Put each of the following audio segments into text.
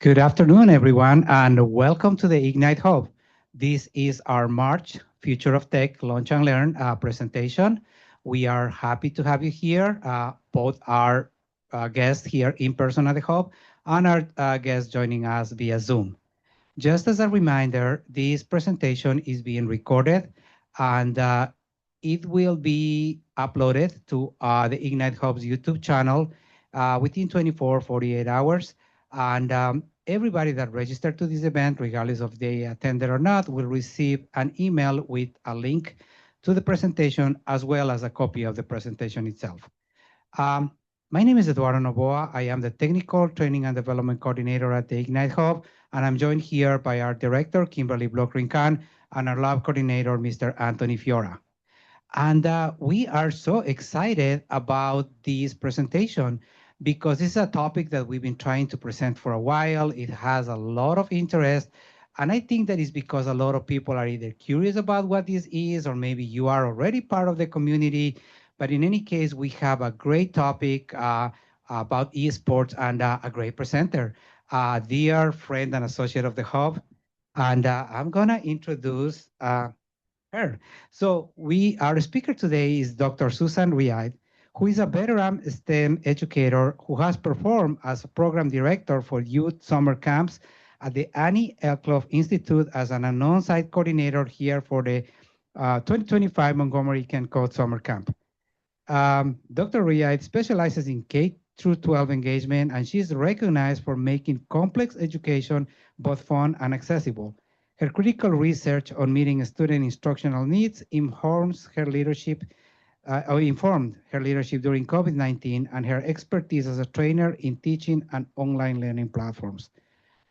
Good afternoon, everyone, and welcome to the Ignite Hub. This is our March Future of Tech Launch and Learn presentation. We are happy to have you here, both our guests here in person at the Hub and our guests joining us via Zoom. Just as a reminder, this presentation is being recorded and it will be uploaded to the Ignite Hub's YouTube channel within 24-48 hours. And everybody that registered to this event, regardless of they attended or not, will receive an email with a link to the presentation as well as a copy of the presentation itself. Um, my name is Eduardo Novoa. I am the Technical Training and Development Coordinator at the Ignite Hub, and I'm joined here by our Director, Kimberly Blockring-Khan, and our Lab Coordinator, Mr. Anthony Fiora. And we are so excited about this presentation because this is a topic that we've been trying to present for a while. It has a lot of interest. And I think that is because a lot of people are either curious about what this is, or maybe you are already part of the community. But in any case, we have a great topic about esports and a great presenter, dear friend and associate of the Hub. And I'm going to introduce Sure. Our speaker today is Dr. Susan Riad, who is a veteran STEM educator who has performed as a program director for youth summer camps at the Annie Elclough Institute as an on-site coordinator here for the 2025 Montgomery Kent Code Summer Camp. Dr. Riad specializes in K through 12 engagement, and she's recognized for making complex education both fun and accessible. Her critical research on meeting student instructional needs informed her leadership during COVID-19 and her expertise as a trainer in teaching and online learning platforms.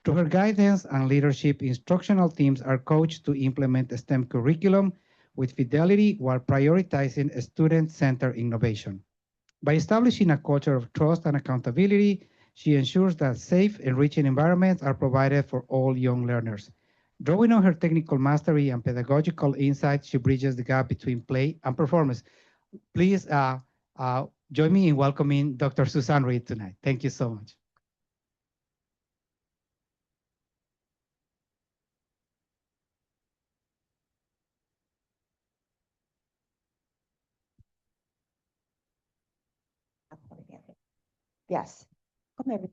Through her guidance and leadership, instructional teams are coached to implement a STEM curriculum with fidelity while prioritizing student-centered innovation. By establishing a culture of trust and accountability, she ensures that safe, enriching environments are provided for all young learners. Drawing on her technical mastery and pedagogical insight, she bridges the gap between play and performance. Please join me in welcoming Dr. Susan Reed tonight. Thank you so much. Yes. Oh, maybe.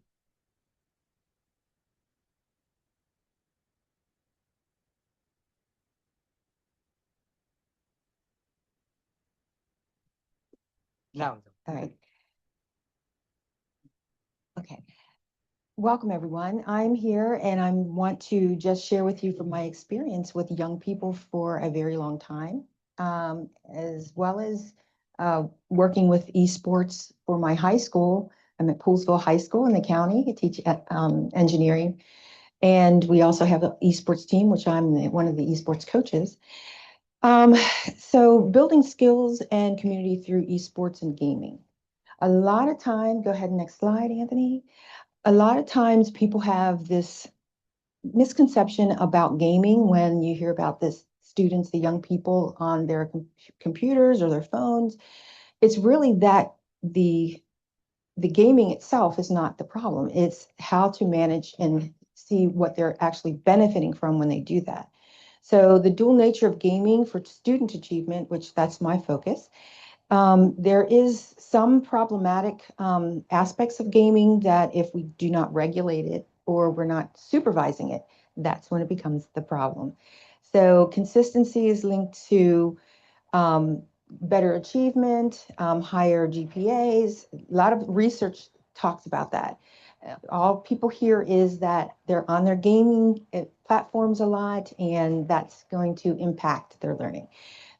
Now, All right. Okay. Welcome, everyone. I'm here and I want to just share with you from my experience with young people for a very long time, as well as working with esports for my high school. I'm at Poolsville High School in the county. I teach engineering. And we also have an esports team, which I'm one of the esports coaches. Um, so building skills and community through esports and gaming. A lot of time, go ahead, next slide, Anthony. A lot of times people have this misconception about gaming when you hear about this students, the young people on their computers or their phones. It's really that the gaming itself is not the problem. It's how to manage and see what they're actually benefiting from when they do that. So the dual nature of gaming for student achievement, which that's my focus, there is some problematic aspects of gaming that if we do not regulate it or we're not supervising it, that's when it becomes the problem. So consistency is linked to um, better achievement, higher GPAs. A lot of research talks about that. All people hear is that they're on their gaming platforms a lot, and that's going to impact their learning.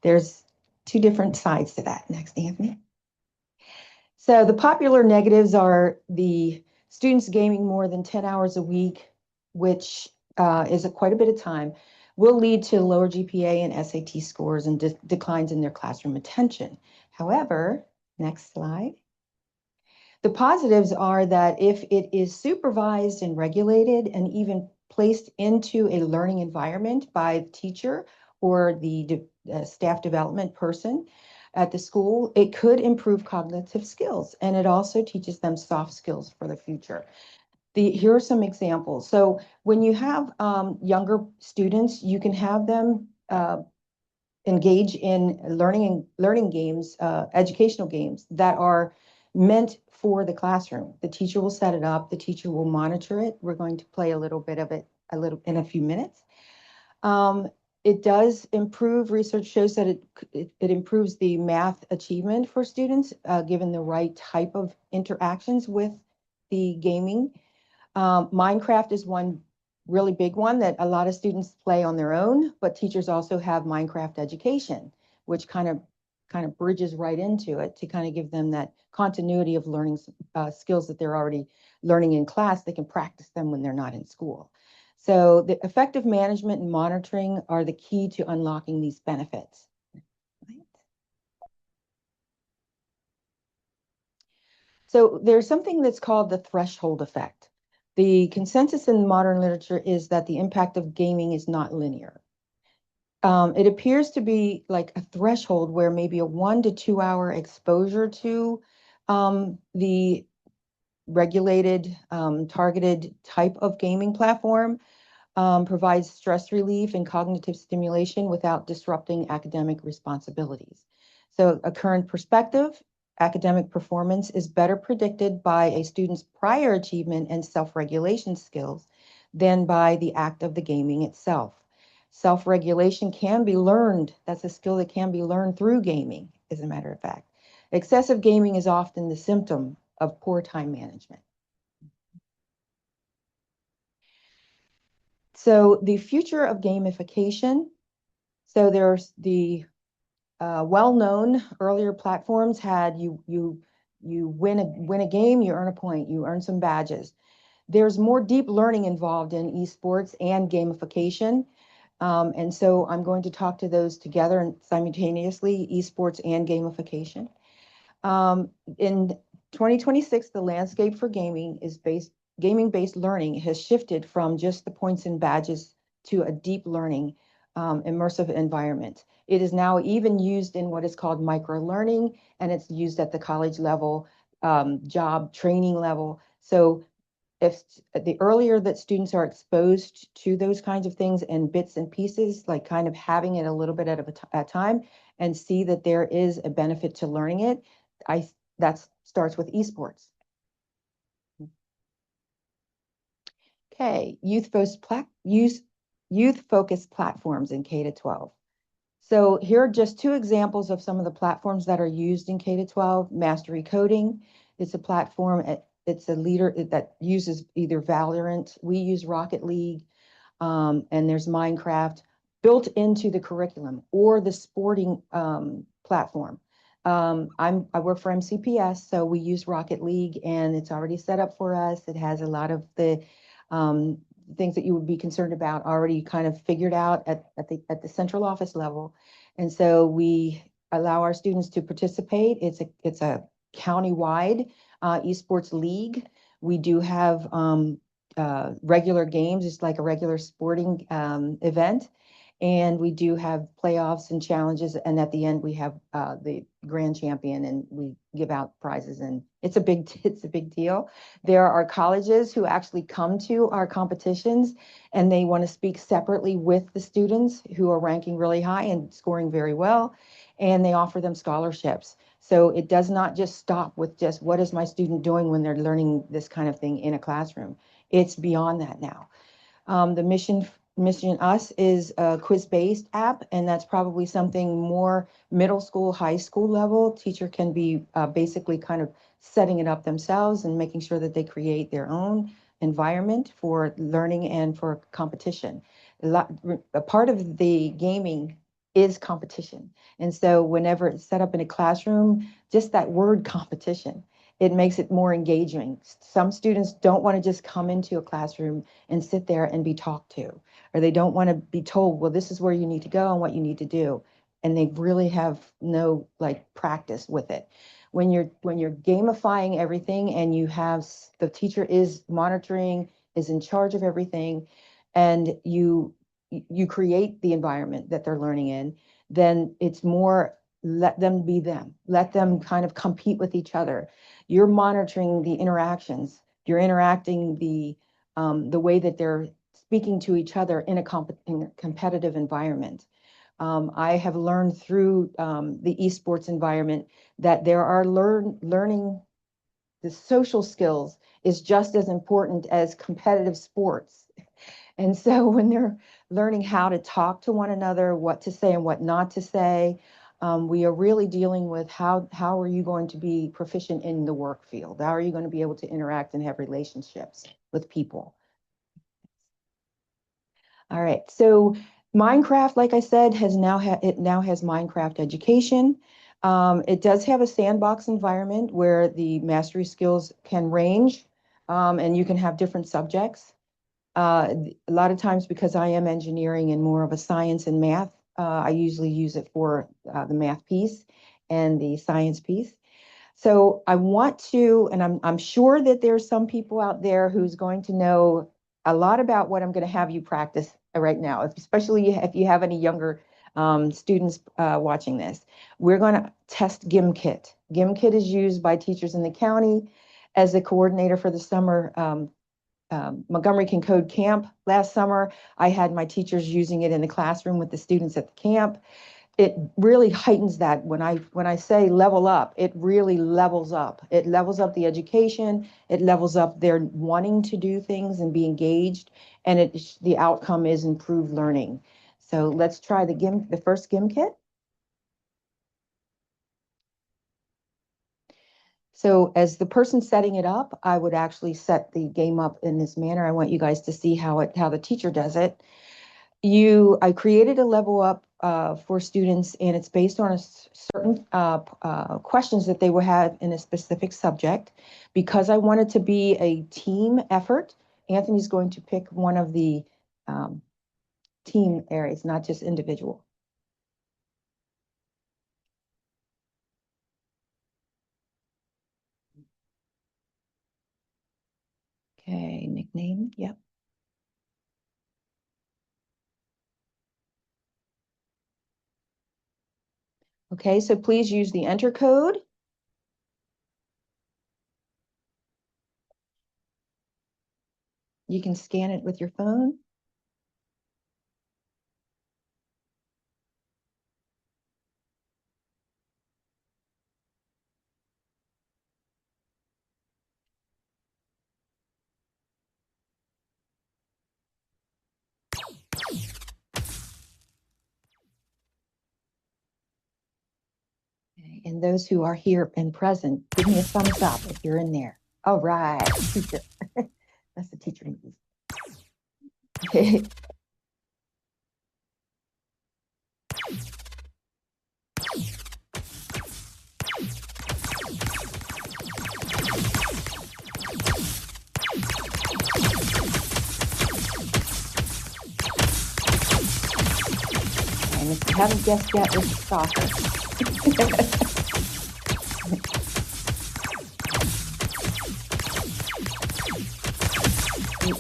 There's two different sides to that. Next, Anthony. So the popular negatives are the students gaming more than 10 hours a week, which is quite a bit of time, will lead to lower GPA and SAT scores and declines in their classroom attention. However, next slide. The positives are that if it is supervised and regulated and even placed into a learning environment by the teacher or the staff development person at the school, it could improve cognitive skills, and it also teaches them soft skills for the future. Here are some examples. So when you have younger students, you can have them engage in learning games, educational games that are meant for the classroom. The teacher will set it up. The teacher will monitor it. We're going to play a little bit of it in a few minutes. It does improve. Research shows that it improves the math achievement for students, given the right type of interactions with the gaming. Minecraft is one really big one that a lot of students play on their own, but teachers also have Minecraft education, which kind of bridges right into it to kind of give them that continuity of learning skills that they're already learning in class. They can practice them when they're not in school. So the effective management and monitoring are the key to unlocking these benefits. So there's something that's called the threshold effect. The consensus in modern literature is that the impact of gaming is not linear. It appears to be like a threshold where maybe a 1 to 2 hour exposure to the regulated, targeted type of gaming platform provides stress relief and cognitive stimulation without disrupting academic responsibilities. So a current perspective, academic performance is better predicted by a student's prior achievement and self-regulation skills than by the act of the gaming itself. Self-regulation can be learned. That's a skill that can be learned through gaming, as a matter of fact. Excessive gaming is often the symptom of poor time management. So the future of gamification. So there's the well-known earlier platforms had you win a game, you earn a point, you earn some badges. There's more deep learning involved in esports and gamification. And so I'm going to talk to those together and simultaneously, esports and gamification. In 2026, the landscape for gaming-based learning has shifted from just the points and badges to a deep learning, immersive environment. It is now even used in what is called micro-learning, and it's used at the college level, job training level. So if the earlier that students are exposed to those kinds of things in bits and pieces, like kind of having it a little bit at a time and see that there is a benefit to learning it, that starts with esports. Okay, youth-focused platforms in K-12. So here are just two examples of some of the platforms that are used in K-12. Mastery Coding, it's a platform, it's a leader that uses either Valorant, we use Rocket League, and there's Minecraft built into the curriculum, or the sporting platform. I work for MCPS, so we use Rocket League, and it's already set up for us. It has a lot of the things that you would be concerned about already kind of figured out at the central office level. And so we allow our students to participate. It's a county-wide esports league. We do have regular games, it's like a regular sporting event. And we do have playoffs and challenges. And at the end, we have the grand champion, and we give out prizes. And it's a big deal. There are colleges who actually come to our competitions, and they want to speak separately with the students who are ranking really high and scoring very well. And they offer them scholarships. So it does not just stop with just what is my student doing when they're learning this kind of thing in a classroom. It's beyond that now. The Mission Us is a quiz-based app, and that's probably something more middle school, high school level. Teacher can be basically kind of setting it up themselves and making sure that they create their own environment for learning and for competition. A part of the gaming is competition. And so whenever it's set up in a classroom, just that word competition, it makes it more engaging. Some students don't want to just come into a classroom and sit there and be talked to, or they don't want to be told, well, this is where you need to go and what you need to do. And they really have no like practice with it. When you're gamifying everything and you have the teacher is monitoring, is in charge of everything, and you create the environment that they're learning in, then it's more let them be them. Let them kind of compete with each other. You're monitoring the interactions. you're interacting the way that they're speaking to each other in a competitive environment. I have learned through the esports environment that there are learning the social skills is just as important as competitive sports. And so when they're learning how to talk to one another, what to say and what not to say, we are really dealing with how are you going to be proficient in the work field? How are you going to be able to interact and have relationships with people? All right, so Minecraft, like I said, it now has Minecraft education. It does have a sandbox environment where the mastery skills can range, and you can have different subjects. A lot of times, because I am engineering and more of a science and math, I usually use it for the math piece and the science piece. So I want to, and I'm sure that there's some people out there who's going to know a lot about what I'm going to have you practice right now, especially if you have any younger students watching this. We're going to test GimKit. GimKit is used by teachers in the county. As the coordinator for the summer Montgomery Can Code camp last summer, I had my teachers using it in the classroom with the students at the camp. It really heightens that. When I say level up, it really levels up. It levels up the education. It levels up their wanting to do things and be engaged. And the outcome is improved learning. So let's try the first GimKit. So as the person setting it up, I would actually set the game up in this manner. I want you guys to see how the teacher does it. I created a level up for students, and it's based on a certain questions that they will have in a specific subject. Because I want it to be a team effort, Anthony's going to pick one of the team areas, not just individual. Okay, nickname, yep. Okay, so please use the enter code. You can scan it with your phone. And those who are here and present, give me a thumbs up if you're in there. All right, teacher. That's the teacher. Okay. And if you haven't guessed yet, it's soccer.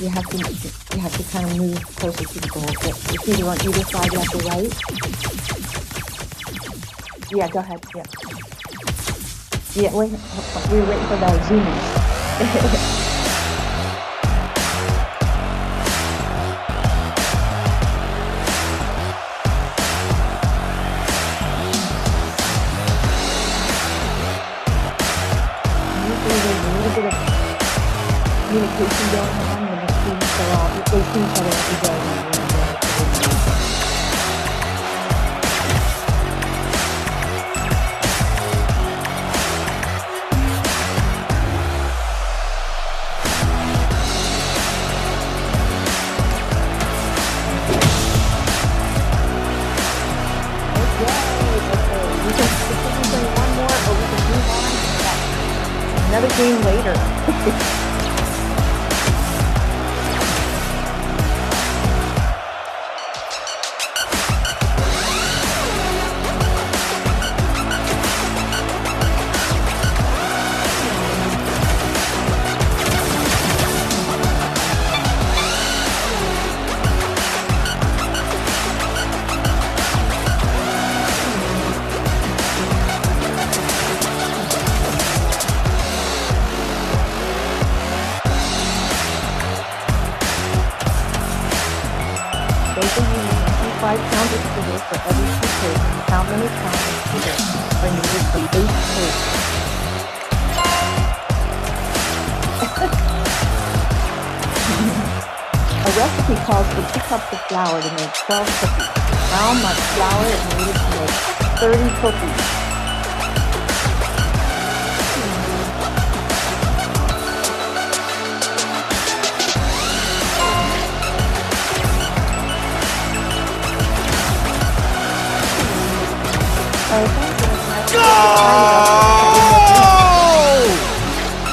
You have to kind of move closer to the goal. It's either on either side, left or right. Yeah, go ahead. Yeah. Yeah, we're waiting for the zoom. Communication going on when the students are all, they see each other every day. We can continue one more, or we can move on to another game later. 5 pounds of sugar for every 2 cakes. How many pounds of sugar are needed for 8 cakes? A recipe calls for 2 cups of flour to make 12 cookies. How much flour is needed to make 30 cookies? Goal!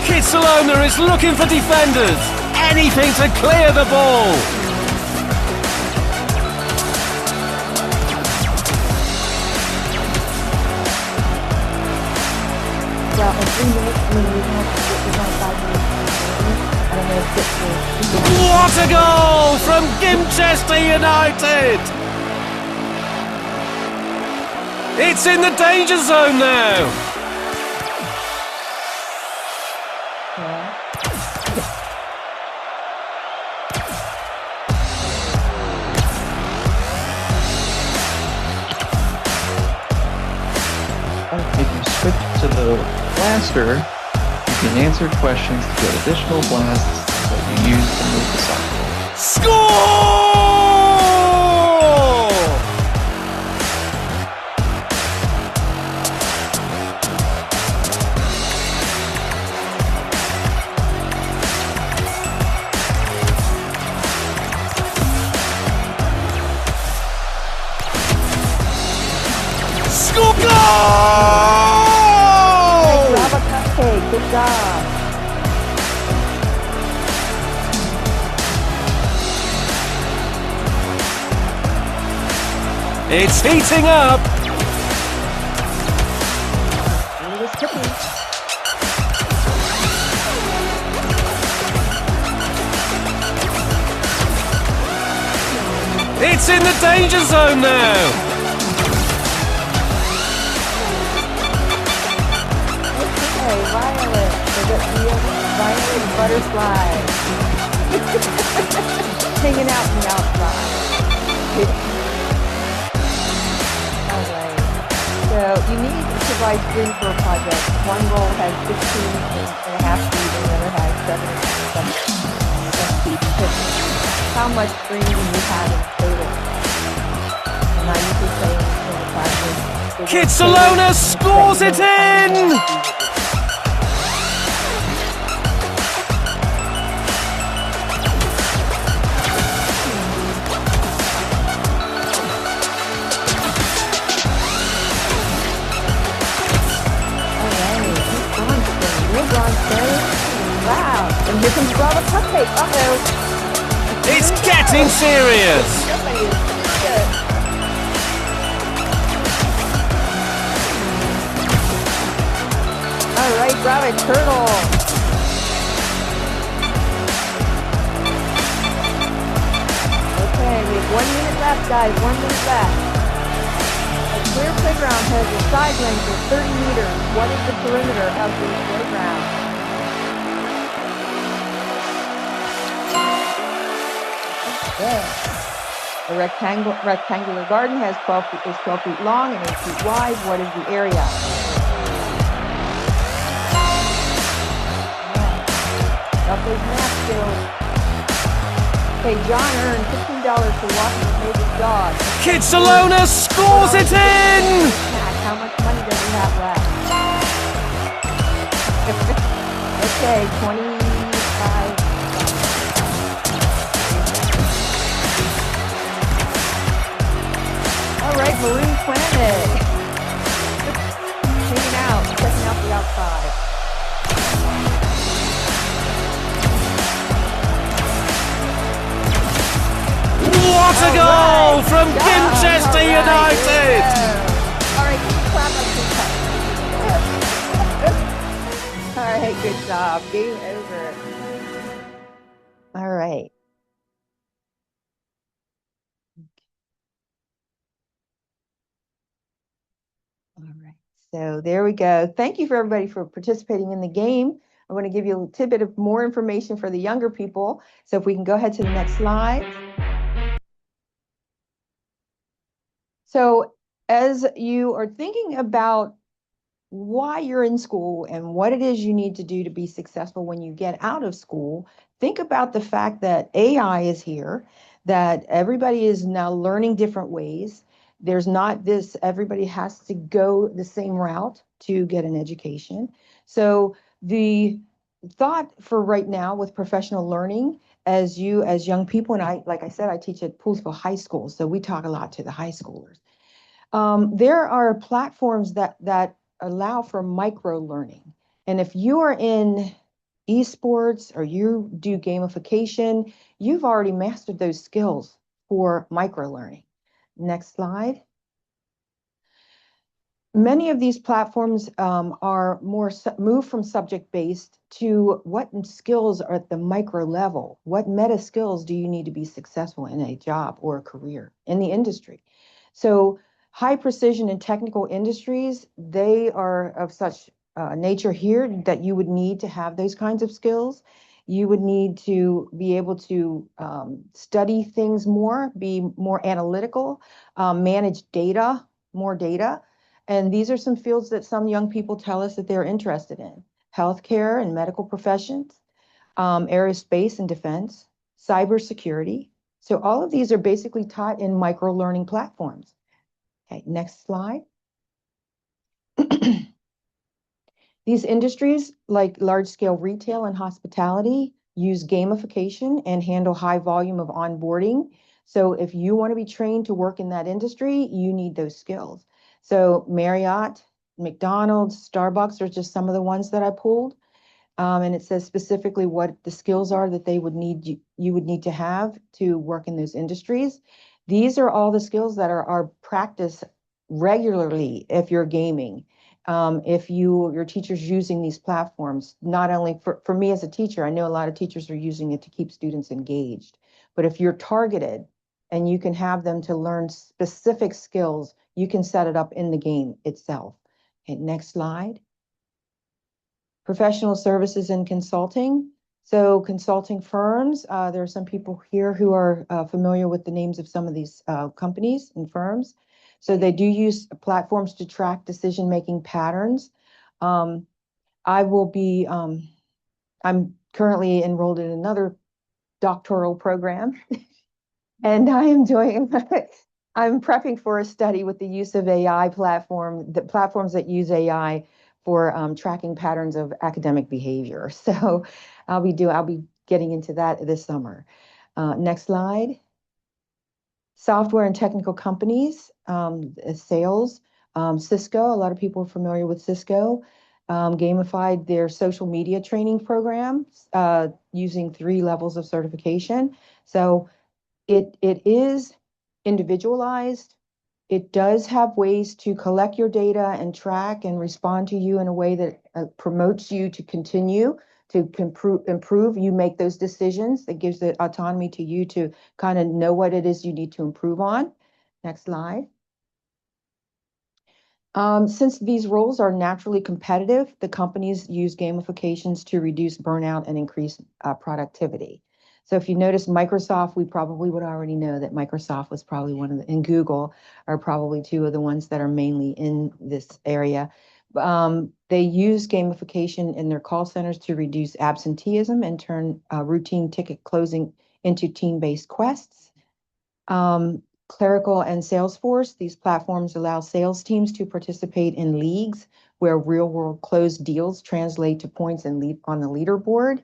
Kitsilona is looking for defenders. Anything to clear the ball. Well, in 3 minutes, I mean, we've only 5 minutes. I don't know if it's What a goal from Gimchester United! It's in the danger zone now. If you switch to the blaster, you can answer questions to get additional blasts that you use to move the soccer ball. Score! Score! Goal! Grab a cupcake. Good job. It's heating up. Look at this cookie. It's in the danger zone now. Okay, Violet. Look at the Violet butterfly. Hanging out from the outside. Alright. So you need to provide 3 for a project. One roll has 15 and a half feet, and the other has 7 feet. How much string do you have in total? And I usually say in the classroom. Kitsilona scores it in! Wow. And here comes Brava Cupcake. Uh-oh. It's getting serious. All right, Brava Turtle. Okay, we have 1 minute left, guys. 1 minute left. A clear playground has a side length of 30 meters. What is the perimeter of the playground? Okay. A rectangular garden is 12 feet long and 8 feet wide. What is the area? Got those math skills. Okay, John earned $15 for walking his neighbor's dog. Kitsilona scores it in! How much money does he have left? Okay, 25. All right, Maroon Planet. Hanging out, checking out the outside. What a goal from Gimchester United! All right, clap up. All right, good job. Game over. All right. All right, so there we go. Thank you for everybody for participating in the game. I want to give you a tidbit of more information for the younger people. So if we can go ahead to the next slide. So as you are thinking about why you're in school and what it is you need to do to be successful when you get out of school, think about the fact that AI is here, that everybody is now learning different ways. There's not this, everybody has to go the same route to get an education. So the thought for right now with professional learning, as young people, and I, like I said, I teach at Poolsville High School, so we talk a lot to the high schoolers. There are platforms that allow for micro learning. And if you are in esports or you do gamification, you've already mastered those skills for micro learning. Next slide. Many of these platforms are more move from subject-based to what skills are at the micro level. What meta skills do you need to be successful in a job or a career in the industry? So high precision and technical industries, they are of such nature here that you would need to have those kinds of skills. You would need to be able to study things more, be more analytical, manage data, more data. And these are some fields that some young people tell us that they're interested in: healthcare and medical professions, aerospace and defense, cybersecurity. So all of these are basically taught in micro learning platforms. Okay, next slide. These industries, like large-scale retail and hospitality, use gamification and handle high volume of onboarding. So if you want to be trained to work in that industry, you need those skills. So Marriott, McDonald's, Starbucks are just some of the ones that I pulled. And it says specifically what the skills are that they would need, you would need to have to work in those industries. These are all the skills that are practiced regularly if you're gaming. If your teacher's using these platforms, not only for me as a teacher, I know a lot of teachers are using it to keep students engaged, but if you're targeted and you can have them to learn specific skills, you can set it up in the game itself. Okay, next slide. Professional services and consulting. So consulting firms, there are some people here who are familiar with the names of some of these companies and firms. So they do use platforms to track decision-making patterns. I will be, I'm currently enrolled in another doctoral program and I am doing, I'm prepping for a study with the use of AI the platforms that use AI for tracking patterns of academic behavior. So I'll be getting into that this summer. Next slide. Software and technical companies, sales, Cisco, a lot of people are familiar with Cisco, gamified their social media training programs using 3 levels of certification. So it is individualized. It does have ways to collect your data and track and respond to you in a way that promotes you to continue to improve. You make those decisions. It gives the autonomy to you to kind of know what it is you need to improve on. Next slide. Since these roles are naturally competitive, the companies use gamifications to reduce burnout and increase productivity. So if you notice Microsoft, we probably would already know that Microsoft was probably one of the, and Google are probably 2 of the ones that are mainly in this area. They use gamification in their call centers to reduce absenteeism and turn routine ticket closing into team-based quests. Clerical and Salesforce, these platforms allow sales teams to participate in leagues where real-world closed deals translate to points and lead on the leaderboard.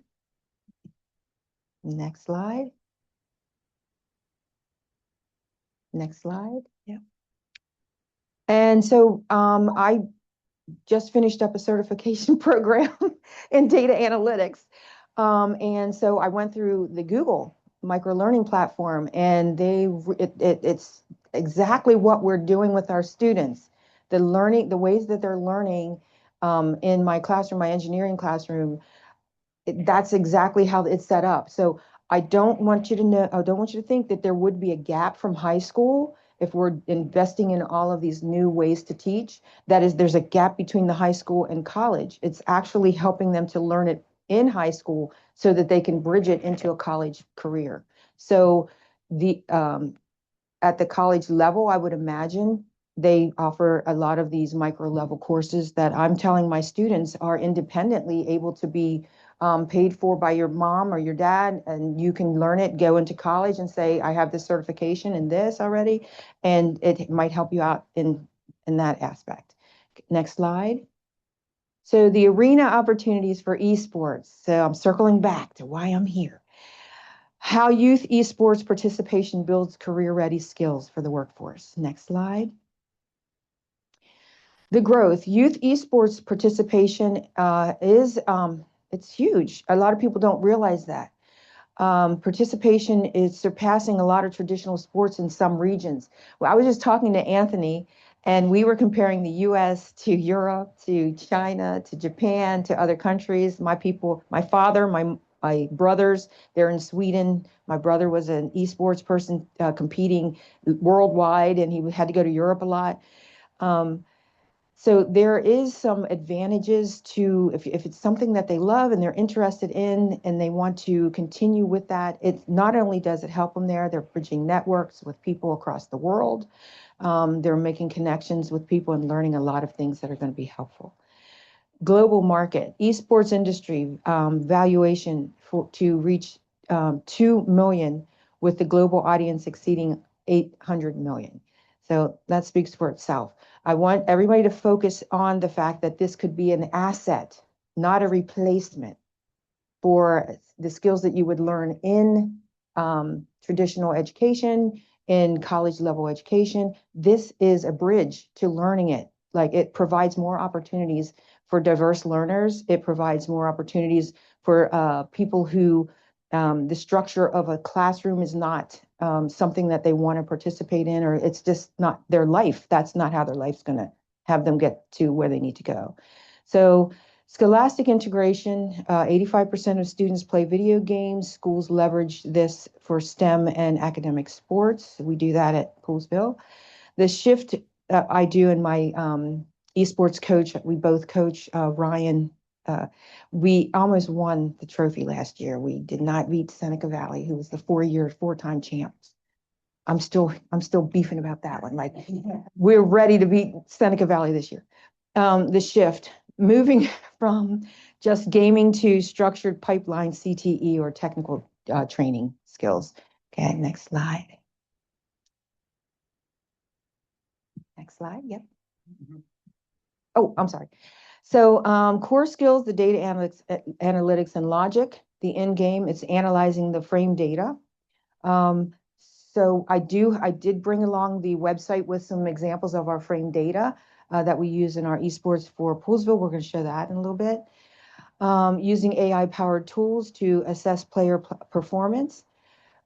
Next slide. Next slide. Yeah. And so I just finished up a certification program in data analytics. And so I went through the Google micro-learning platform, and it's exactly what we're doing with our students. The ways that they're learning in my classroom, my engineering classroom, that's exactly how it's set up. So I don't want you to think that there would be a gap from high school if we're investing in all of these new ways to teach. That is, there's a gap between the high school and college. It's actually helping them to learn it in high school so that they can bridge it into a college career. So at the college level, I would imagine they offer a lot of these micro level courses that I'm telling my students are independently able to be paid for by your mom or your dad, and you can learn it, go into college and say, I have this certification in this already, and it might help you out in that aspect. Next slide. So the arena opportunities for esports. So I'm circling back to why I'm here. How youth esports participation builds career-ready skills for the workforce. Next slide. The growth. Youth esports participation it's huge. A lot of people don't realize that. Participation is surpassing a lot of traditional sports in some regions. Well, I was just talking to Anthony, and we were comparing the US to Europe, to China, to Japan, to other countries. My people, my father, my brothers, they're in Sweden. My brother was an esports person competing worldwide, and he had to go to Europe a lot. So there is some advantages to, if it's something that they love and they're interested in and they want to continue with that, it not only does it help them there, they're bridging networks with people across the world. They're making connections with people and learning a lot of things that are going to be helpful. Global market, esports industry valuation to reach 2 million with the global audience exceeding 800 million. So that speaks for itself. I want everybody to focus on the fact that this could be an asset, not a replacement for the skills that you would learn in traditional education, in college level education. This is a bridge to learning it. Like, it provides more opportunities for diverse learners. It provides more opportunities for people who the structure of a classroom is not something that they want to participate in, or it's just not their life. That's not how their life's going to have them get to where they need to go. So scholastic integration, 85% of students play video games. Schools leverage this for STEM and academic sports. We do that at Poolsville. The shift I do in my esports coach, we both coach, Ryan. We almost won the trophy last year. We did not beat Seneca Valley, who was the four-time champs. I'm still beefing about that one. Like, we're ready to beat Seneca Valley this year. The shift, moving from just gaming to structured pipeline CTE or technical training skills. Okay, next slide. Next slide, yep. Oh, I'm sorry. So core skills, the data analytics and logic. The end game, it's analyzing the frame data. So I did bring along the website with some examples of our frame data that we use in our esports for Poolsville. We're going to show that in a little bit. Using AI-powered tools to assess player performance.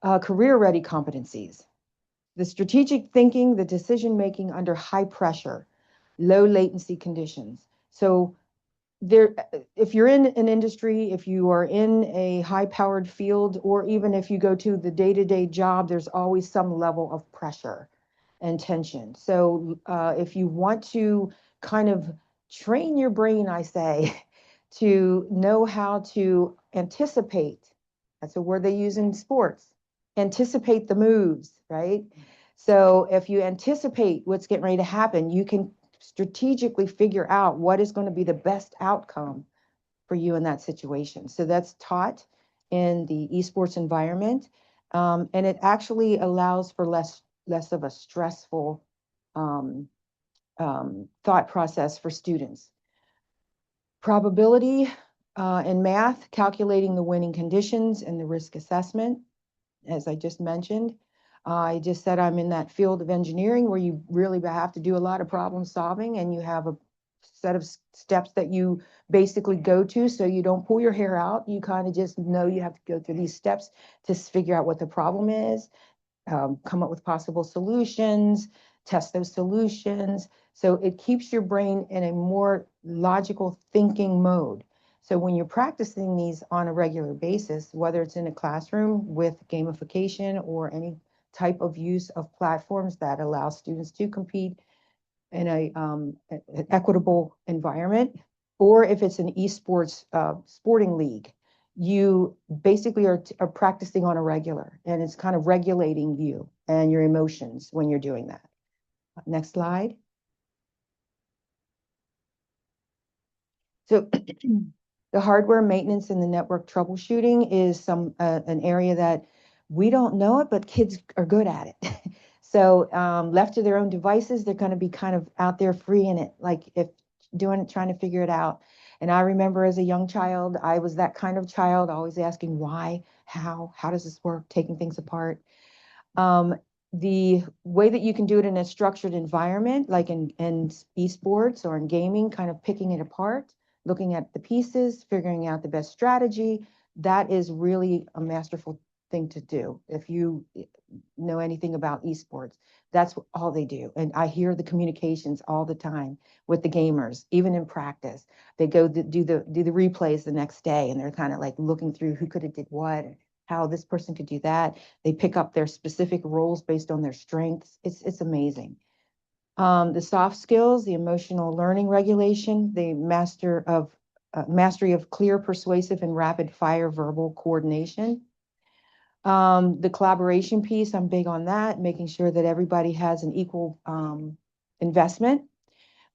Career-ready competencies. The strategic thinking, the decision-making under high pressure, low latency conditions. So there, if you're in an industry, if you are in a high-powered field, or even if you go to the day-to-day job, there's always some level of pressure and tension. So if you want to kind of train your brain, I say, to know how to anticipate, that's a word they use in sports, anticipate the moves, right? So if you anticipate what's getting ready to happen, you can strategically figure out what is going to be the best outcome for you in that situation. So that's taught in the esports environment, and it actually allows for less of a stressful thought process for students. Probability in math, calculating the winning conditions and the risk assessment, as I just mentioned. I just said I'm in that field of engineering where you really have to do a lot of problem solving, and you have a set of steps that you basically go to so you don't pull your hair out. You kind of just know you have to go through these steps to figure out what the problem is, come up with possible solutions, test those solutions. So it keeps your brain in a more logical thinking mode. So when you're practicing these on a regular basis, whether it's in a classroom with gamification or any type of use of platforms that allow students to compete in an equitable environment, or if it's an esports sporting league, you basically are practicing on a regular, and it's kind of regulating you and your emotions when you're doing that. Next slide. So the hardware maintenance and the network troubleshooting is an area that we don't know it, but kids are good at it. So left to their own devices, they're going to be kind of out there free in it, like if doing it, trying to figure it out. And I remember as a young child, I was that kind of child, always asking why, how does this work, taking things apart. The way that you can do it in a structured environment, like in esports or in gaming, kind of picking it apart, looking at the pieces, figuring out the best strategy, that is really a masterful thing to do. If you know anything about esports, that's all they do. And I hear the communications all the time with the gamers, even in practice. They go do the replays the next day, and they're kind of like looking through who could have did what, how this person could do that. They pick up their specific roles based on their strengths. It's amazing. The soft skills, the emotional learning regulation, the mastery of clear, persuasive, and rapid fire verbal coordination. The collaboration piece, I'm big on that, making sure that everybody has an equal investment.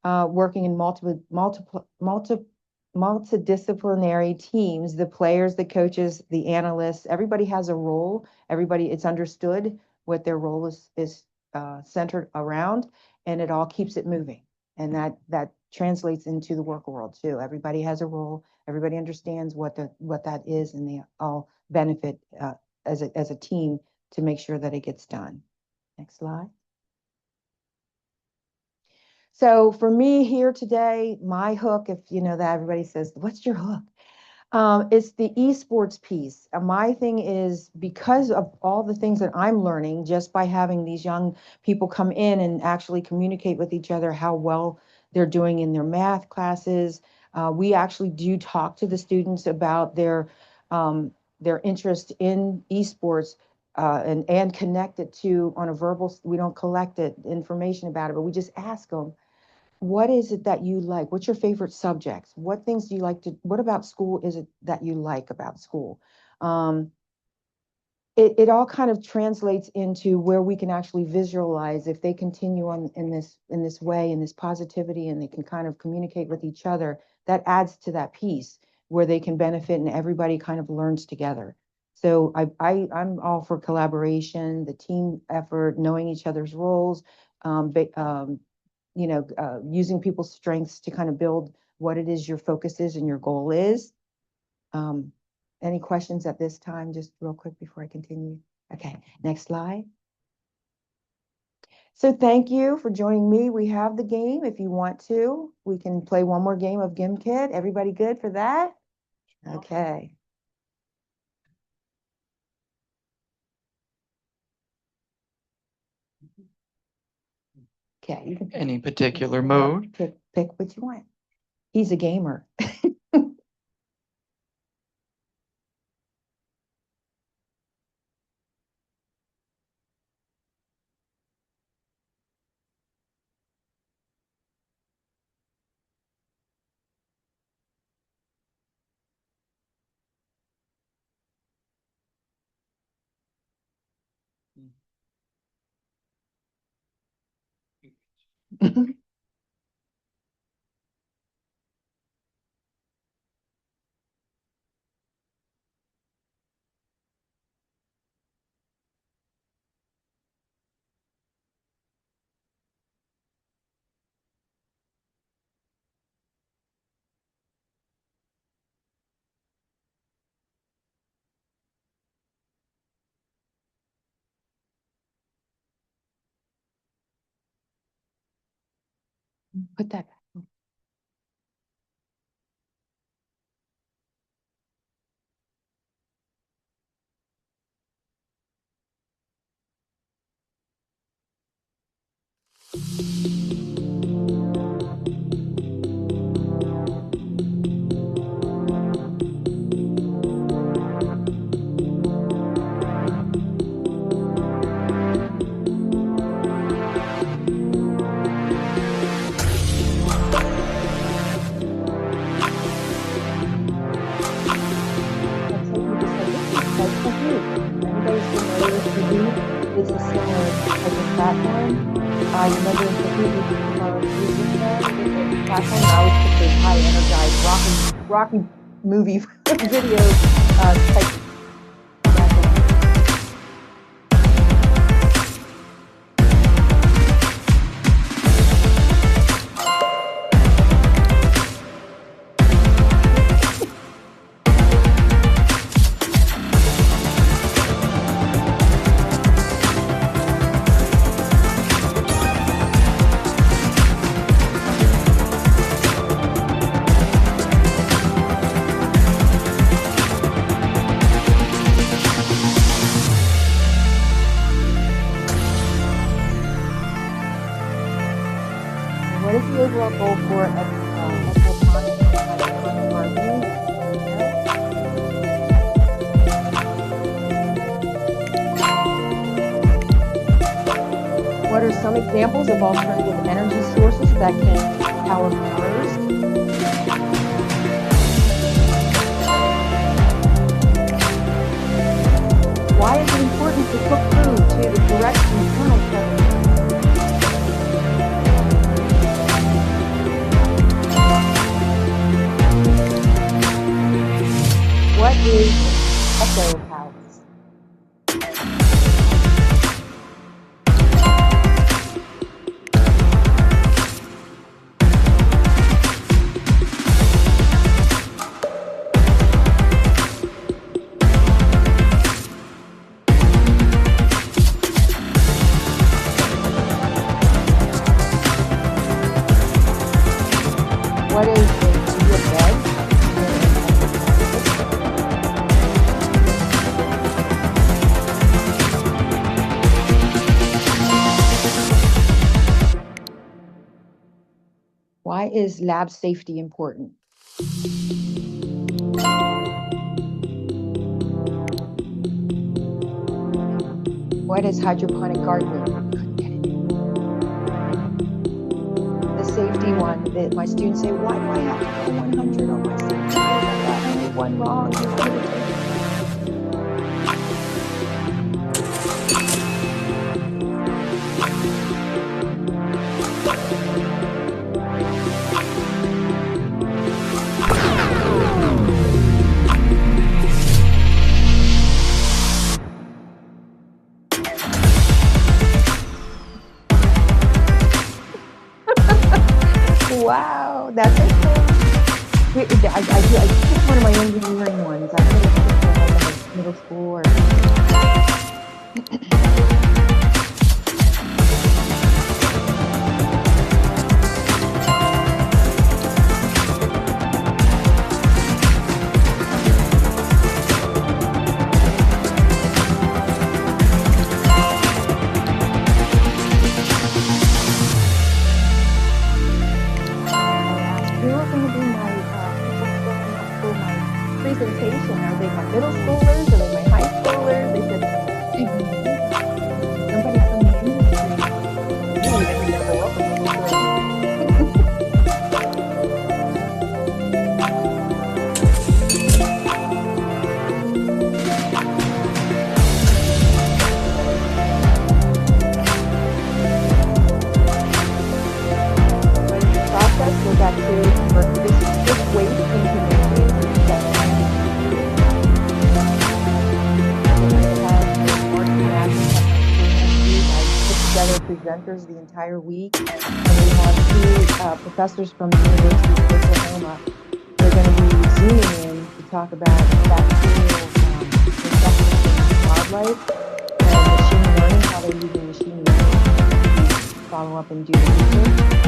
Working in multidisciplinary teams, the players, the coaches, the analysts, everybody has a role. Everybody, it's understood what their role is centered around, and it all keeps it moving. And that translates into the work world too. Everybody has a role. Everybody understands what that is, and they all benefit as a team to make sure that it gets done. Next slide. So for me here today, my hook, if you know that everybody says, what's your hook? It's the esports piece. My thing is, because of all the things that I'm learning just by having these young people come in and actually communicate with each other, how well they're doing in their math classes. We actually do talk to the students about their interest in esports and connect it to on a verbal. We don't collect information about it, but we just ask them, what is it that you like? What's your favorite subjects? What things do you like to, what about school is it that you like about school? It all kind of translates into where we can actually visualize if they continue on in this way, in this positivity, and they can kind of communicate with each other. That adds to that piece where they can benefit and everybody kind of learns together. So I'm all for collaboration, the team effort, knowing each other's roles, using people's strengths to kind of build what it is your focus is and your goal is. Any questions at this time, just real quick before I continue? Okay, next slide. So thank you for joining me. We have the game. If you want to, we can play one more game of GimKit. Everybody good for that? Okay. Okay. You can Any particular mode? Pick what you want. He's a gamer. Put that back. it's a similar type of platform. You remember the previous platform, I always put those high energized Rocky movie videos type. What is the overall goal for aquaponics gardening? What are some examples of alternative energy sources that can power cars? Why is it important to cook food to the correct internal temperature? What is Echo House? What is your bed? Why is lab safety important? What is hydroponic gardening? The safety one that my students say, why do I have to put 100 on my safety? I got one wrong. Wow, that's okay. I picked one of my engineering ones. I could have picked one of my middle school or. Presentation. Are they my middle schoolers? Are they my high schoolers? They said, somebody from the industry. Really, they never welcome me. Process was actually for this waste into together presenters the entire week, and we have two professors from the University of Oklahoma. They're going to be zooming in to talk about bacterial infections in wildlife and machine learning, how they're using machine learning to follow up and do research.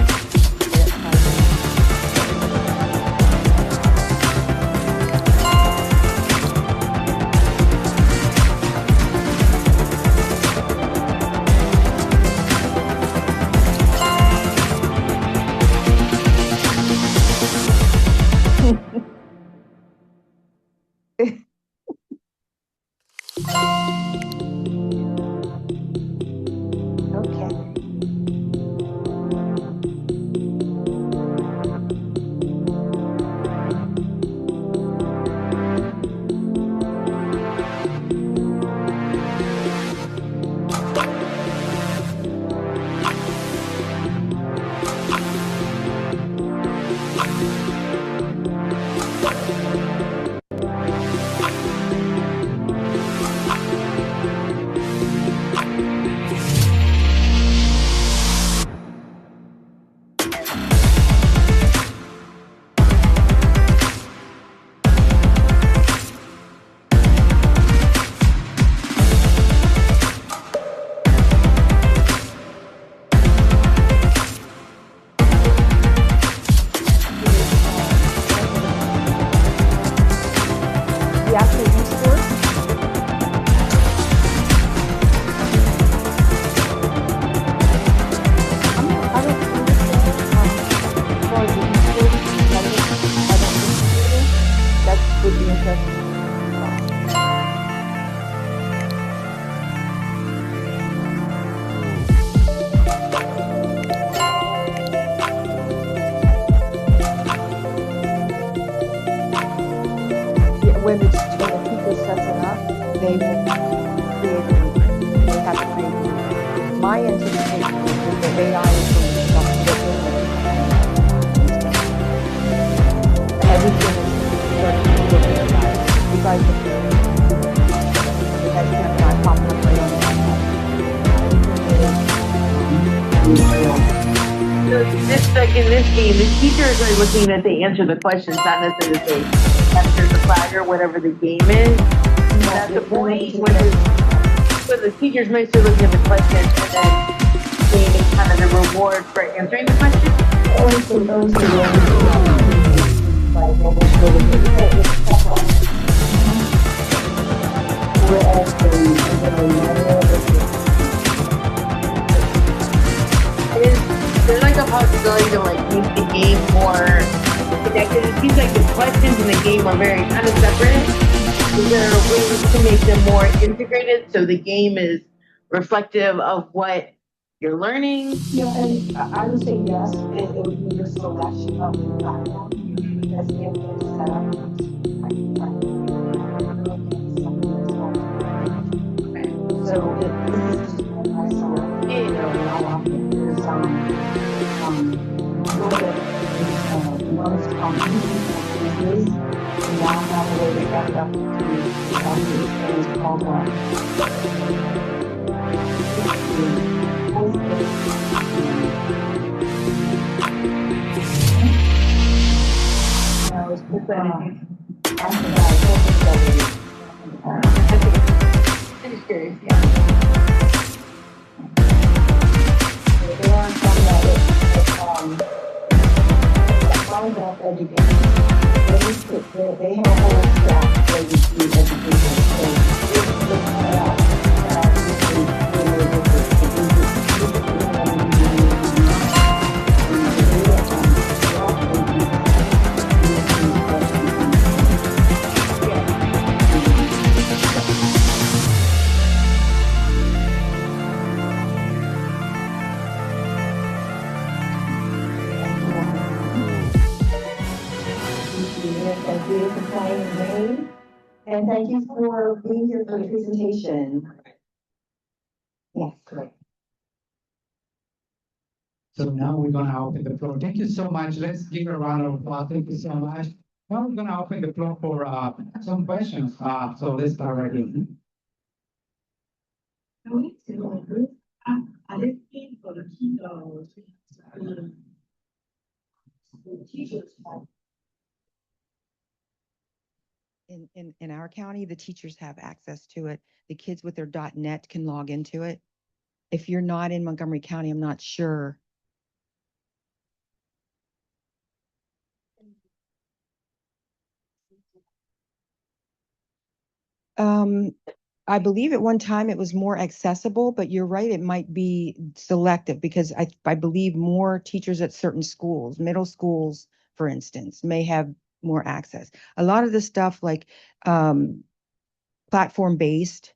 Okay. when the teacher sets it up, they will create a new one. They have to create a new one. My anticipation is that the AI is going to self-filter everything is starting to look at that. You guys have not popped up right on So this, like in this game, the teachers are looking that they answer the questions, not necessarily that they answer the flag or whatever the game is. That's the point. When the teachers might start looking at the questions and then gaining kind of the reward for answering the question. There's like a possibility to like make the game more connected. It seems like the questions in the game are very kind of separate. Is there ways to make them more integrated so the game is reflective of what you're learning? Yeah, and I would say yes, it would be the selection of the platform because if it's set up, so this is just what I saw. How often there's most companies and now have a way to back up to these called I'm just curious, yeah. There are some that education. They have a whole staff that do education. And thank you for being here for the presentation. Yes, great. So now we're gonna open the floor. Thank you so much. Let's give a round of applause. Thank you so much. Now we're gonna open the floor for some questions. So let's start right here. In our county, the teachers have access to it. The kids with their .NET can log into it. If you're not in Montgomery County, I'm not sure. I believe at one time it was more accessible, but you're right, it might be selective because I believe more teachers at certain schools, middle schools, for instance, may have more access. A lot of the stuff like platform-based,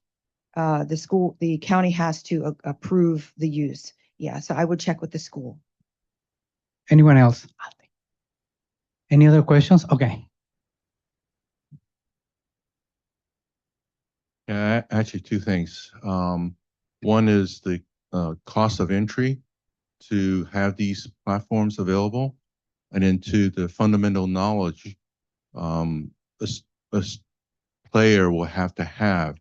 the county has to approve the use. Yeah, so I would check with the school. Anyone else? Any other questions? Okay. Yeah, actually two things. One is the cost of entry to have these platforms available, and then two, the fundamental knowledge a player will have to have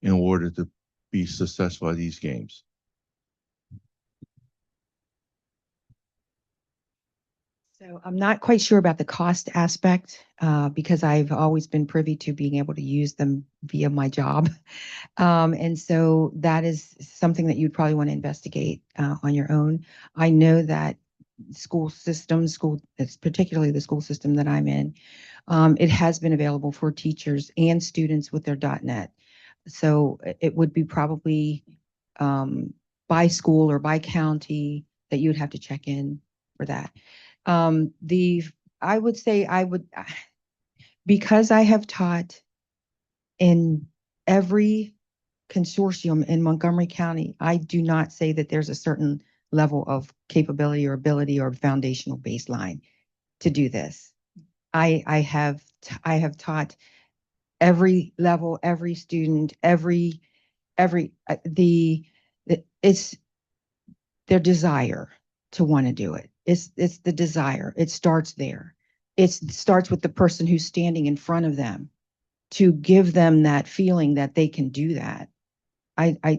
in order to be successful at these games. So I'm not quite sure about the cost aspect because I've always been privy to being able to use them via my job. And so that is something that you'd probably want to investigate on your own. I know that it's particularly the school system that I'm in, it has been available for teachers and students with their .NET. So it would be probably by school or by county that you'd have to check in for that. I would say because I have taught in every consortium in Montgomery County, I do not say that there's a certain level of capability or ability or foundational baseline to do this. I have taught every level, every student, it's their desire to want to do it. It's the desire. It starts there. It starts with the person who's standing in front of them to give them that feeling that they can do that.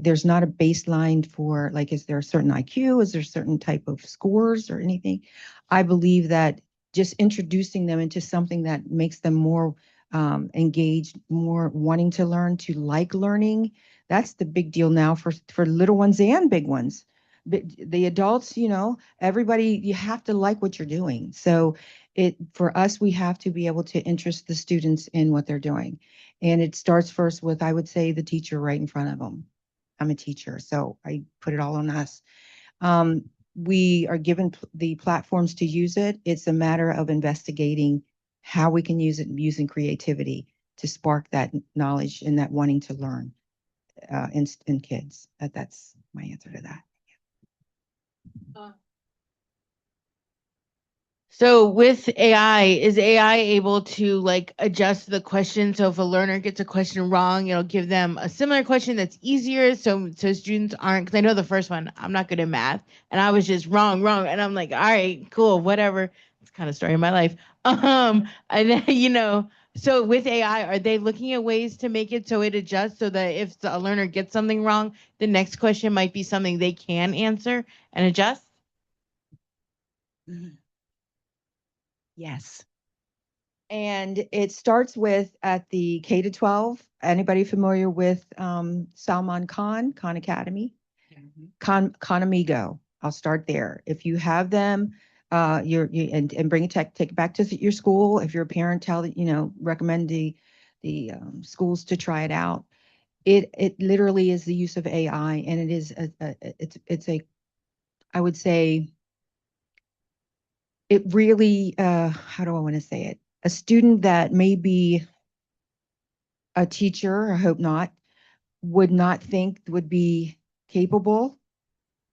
There's not a baseline for, like, is there a certain IQ? Is there a certain type of scores or anything? I believe that just introducing them into something that makes them more engaged, more wanting to learn, to like learning, that's the big deal now for little ones and big ones. The adults, everybody, you have to like what you're doing. So for us, we have to be able to interest the students in what they're doing. And it starts first with, I would say, the teacher right in front of them. I'm a teacher, so I put it all on us. We are given the platforms to use it. It's a matter of investigating how we can use it using creativity to spark that knowledge and that wanting to learn in kids. That's my answer to that. So with AI, is AI able to like adjust the question? So if a learner gets a question wrong, it'll give them a similar question that's easier. So students aren't, because I know the first one, I'm not good at math, and I was just wrong, and I'm like, all right, cool, whatever. It's kind of story of my life. And then, so with AI, are they looking at ways to make it so it adjusts so that if a learner gets something wrong, the next question might be something they can answer and adjust? Mm-hmm. Yes. And it starts with at the K to 12. Anybody familiar with Salman Khan Academy? Khan Amigo. I'll start there. If you have them, and bring it, take it back to your school. If you're a parent, recommend the schools to try it out. It literally is the use of AI, and it is I would say, it really, how do I want to say it? A student that may be a teacher, I hope not, would not think would be capable.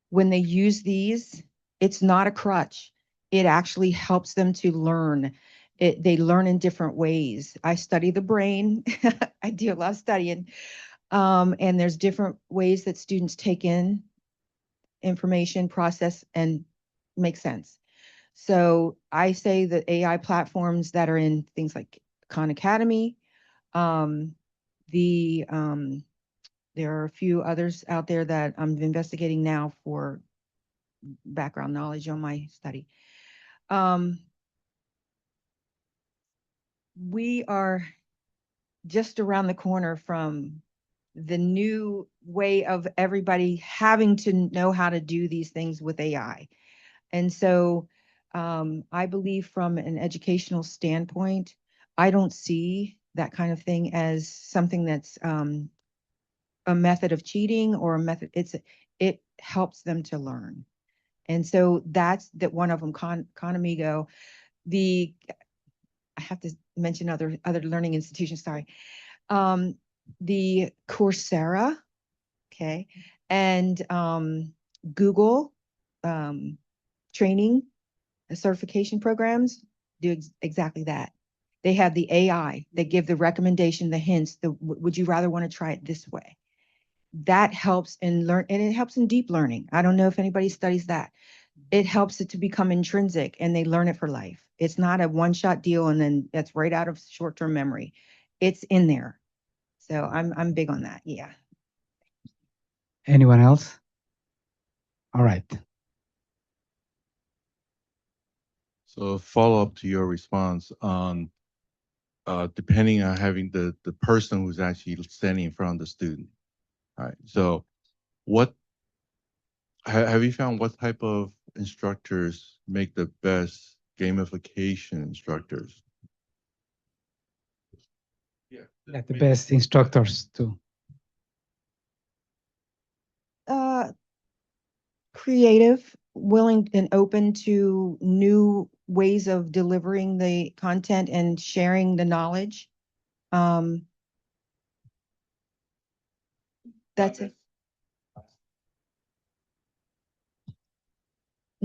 When they use these, it's not a crutch. It actually helps them to learn. They learn in different ways. I study the brain. I do a lot of studying. And there's different ways that students take in information, process, and make sense. So I say that AI platforms that are in things like Khan Academy, there are a few others out there that I'm investigating now for background knowledge on my study. We are just around the corner from the new way of everybody having to know how to do these things with AI. And so I believe from an educational standpoint, I don't see that kind of thing as something that's a method of cheating or a method. It helps them to learn. And so that's that one of them, Khan Amigo. I have to mention other learning institutions, sorry. The Coursera, okay, and Google training certification programs do exactly that. They have the AI. They give the recommendation, the hints. Would you rather want to try it this way? That helps in learn, and it helps in deep learning. I don't know if anybody studies that. It helps it to become intrinsic, and they learn it for life. It's not a one-shot deal, and then that's right out of short-term memory. It's in there. So I'm big on that. Yeah. Anyone else? All right. So follow up to your response on depending on having the person who's actually standing in front of the student. All right. So have you found what type of instructors make the best gamification instructors? Yeah. Like the best instructors too. Creative, willing and open to new ways of delivering the content and sharing the knowledge. That's it.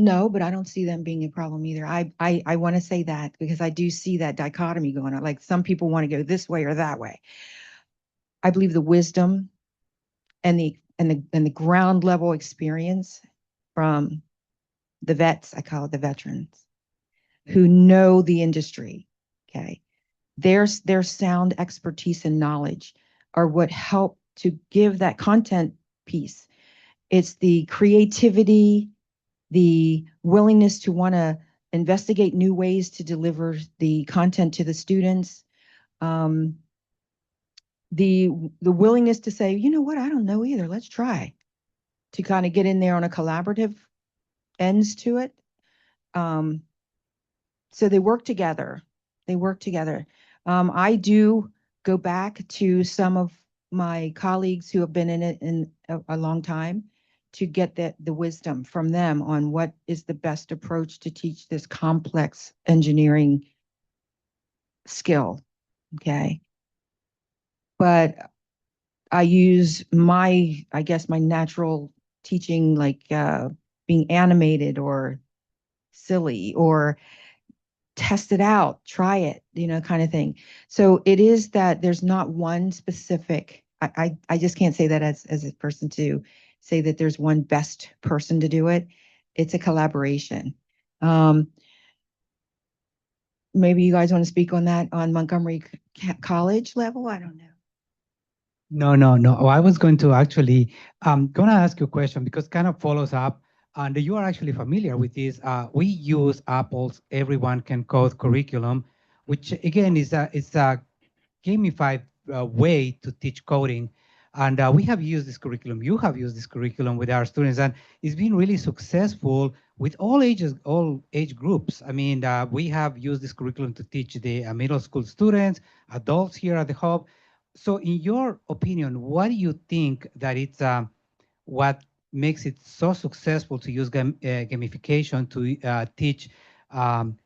No, but I don't see them being a problem either. I want to say that because I do see that dichotomy going on. Like some people want to go this way or that way. I believe the wisdom and the ground level experience from the vets, I call it the veterans, who know the industry. Okay. Their sound expertise and knowledge are what help to give that content piece. It's the creativity, the willingness to want to investigate new ways to deliver the content to the students, the willingness to say, you know what, I don't know either. Let's try to kind of get in there on a collaborative ends to it. So they work together. They work together. I do go back to some of my colleagues who have been in it in a long time to get the wisdom from them on what is the best approach to teach this complex engineering skill. Okay. But I use my natural teaching, like being animated or silly or test it out, try it, kind of thing. So it is that there's not one specific, I just can't say that as a person to say that there's one best person to do it. It's a collaboration. Maybe you guys want to speak on that on Montgomery College level? I don't know. No. Oh, I was going to actually, going to ask you a question because kind of follows up, and you are actually familiar with this. We use Apple's Everyone Can Code curriculum, which again is a gamified way to teach coding. And we have used this curriculum. You have used this curriculum with our students, and it's been really successful with all ages, all age groups. I mean, we have used this curriculum to teach the middle school students, adults here at the Hub. So in your opinion, what do you think that it's what makes it so successful to use gamification to teach kind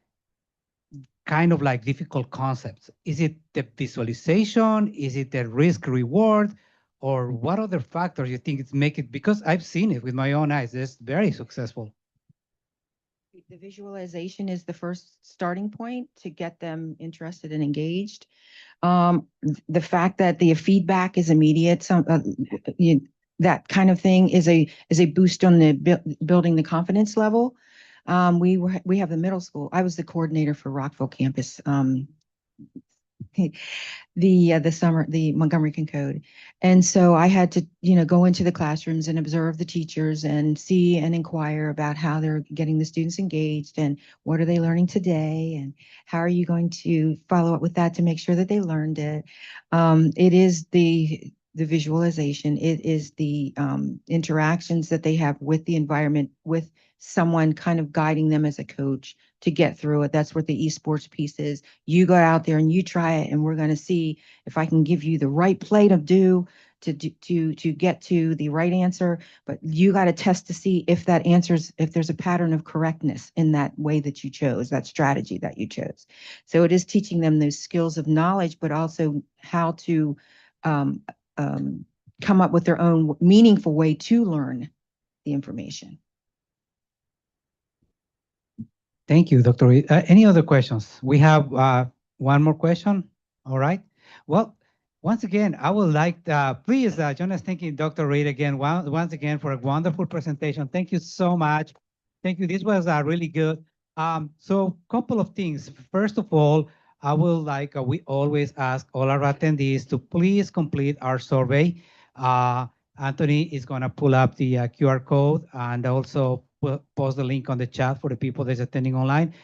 of like difficult concepts? Is it the visualization? Is it the risk reward? Or what other factors you think it's make it? Because I've seen it with my own eyes. It's very successful. The visualization is the first starting point to get them interested and engaged. The fact that the feedback is immediate, that kind of thing is a boost on the building the confidence level. We have the middle school. I was the coordinator for Rockville campus. The Montgomery Can Code. And so I had to, go into the classrooms and observe the teachers and see and inquire about how they're getting the students engaged and what are they learning today and how are you going to follow up with that to make sure that they learned it. It is the visualization. It is the interactions that they have with the environment, with someone kind of guiding them as a coach to get through it. That's what the esports piece is. You go out there and you try it, and we're going to see if I can give you the right play to get to the right answer. But you got to test to see if that answers, if there's a pattern of correctness in that way that you chose, that strategy that you chose. So it is teaching them those skills of knowledge, but also how to come up with their own meaningful way to learn the information. Thank you, Dr. Reed. Any other questions? We have one more question. All right. Well, once again, I would like please join us thanking Dr. Reed again, once again for a wonderful presentation. Thank you so much. Thank you. This was really good. So couple of things. First of all, I will like, we always ask all our attendees to please complete our survey. Anthony is gonna pull up the QR code and also post the link on the chat for the people that's attending online.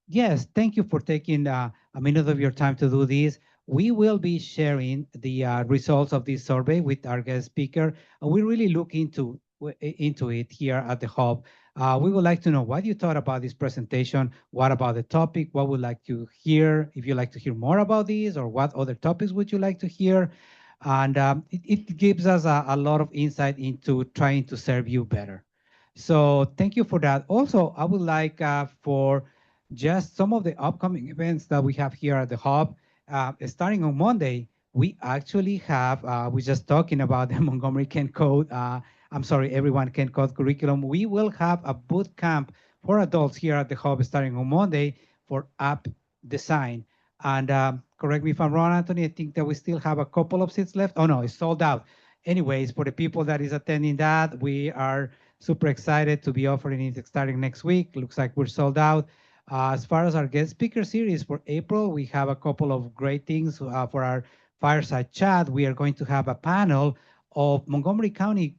Yes, thank you for taking a minute of your time to do this. We will be sharing the results of this survey with our guest speaker. And we really look into it here at the Hub. We would like to know what you thought about this presentation. What about the topic? What would like to hear? If you'd like to hear more about these, or what other topics would you like to hear? And it gives us a lot of insight into trying to serve you better. So thank you for that. Also, I would like for just some of the upcoming events that we have here at the Hub. Starting on Monday, we actually have, we're just talking about the Montgomery Can Code, a Everyone Can Code curriculum. We will have a boot camp for adults here at the Hub starting on Monday for app design. And correct me if I'm wrong, Anthony, I think that we still have a couple of seats left. Oh no, it's sold out. Anyways, for the people that is attending that, we are super excited to be offering it starting next week. Looks like we're sold out. As far as our guest speaker series for April, we have a couple of great things for our fireside chat. We are going to have a panel of Montgomery County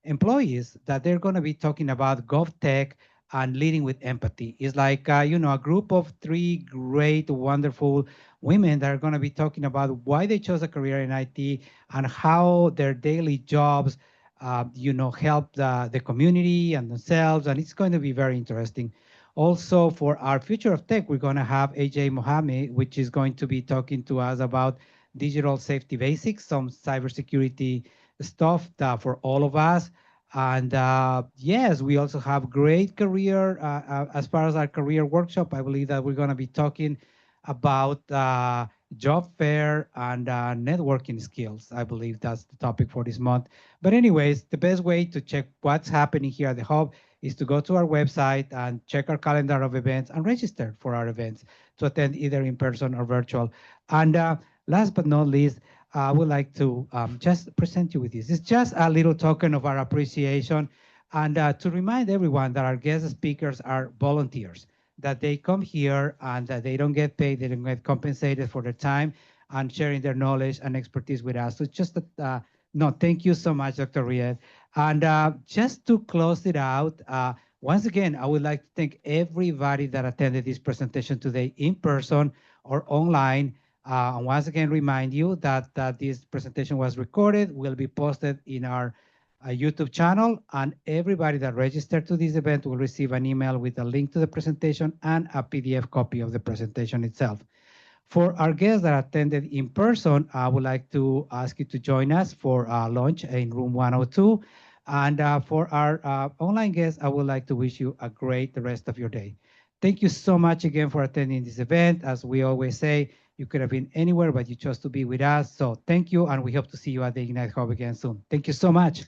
employees that they're going to be talking about GovTech and leading with empathy. It's like, a group of 3 great, wonderful women that are going to be talking about why they chose a career in IT and how their daily jobs, help the community and themselves. And it's going to be very interesting. Also, for our Future of Tech, we're going to have AJ Mohammed, which is going to be talking to us about digital safety basics, some cybersecurity stuff for all of us. And yes, we also have great career, as far as our career workshop. I believe that we're going to be talking about job fair and networking skills. I believe that's the topic for this month. But anyways, the best way to check what's happening here at the Hub is to go to our website and check our calendar of events and register for our events to attend either in person or virtual. And last but not least, I would like to just present you with this. It's just a little token of our appreciation and to remind everyone that our guest speakers are volunteers, that they come here and that they don't get paid, they don't get compensated for their time and sharing their knowledge and expertise with us. So just, thank you so much, Dr. Ried. And just to close it out, once again, I would like to thank everybody that attended this presentation today in person or online. And once again, remind you that this presentation was recorded, will be posted in our YouTube channel, and everybody that registered to this event will receive an email with a link to the presentation and a PDF copy of the presentation itself. For our guests that attended in person, I would like to ask you to join us for lunch in room 102. And for our online guests, I would like to wish you a great rest of your day. Thank you so much again for attending this event. As we always say, you could have been anywhere, but you chose to be with us. So thank you, and we hope to see you at the Ignite Hub again soon. Thank you so much.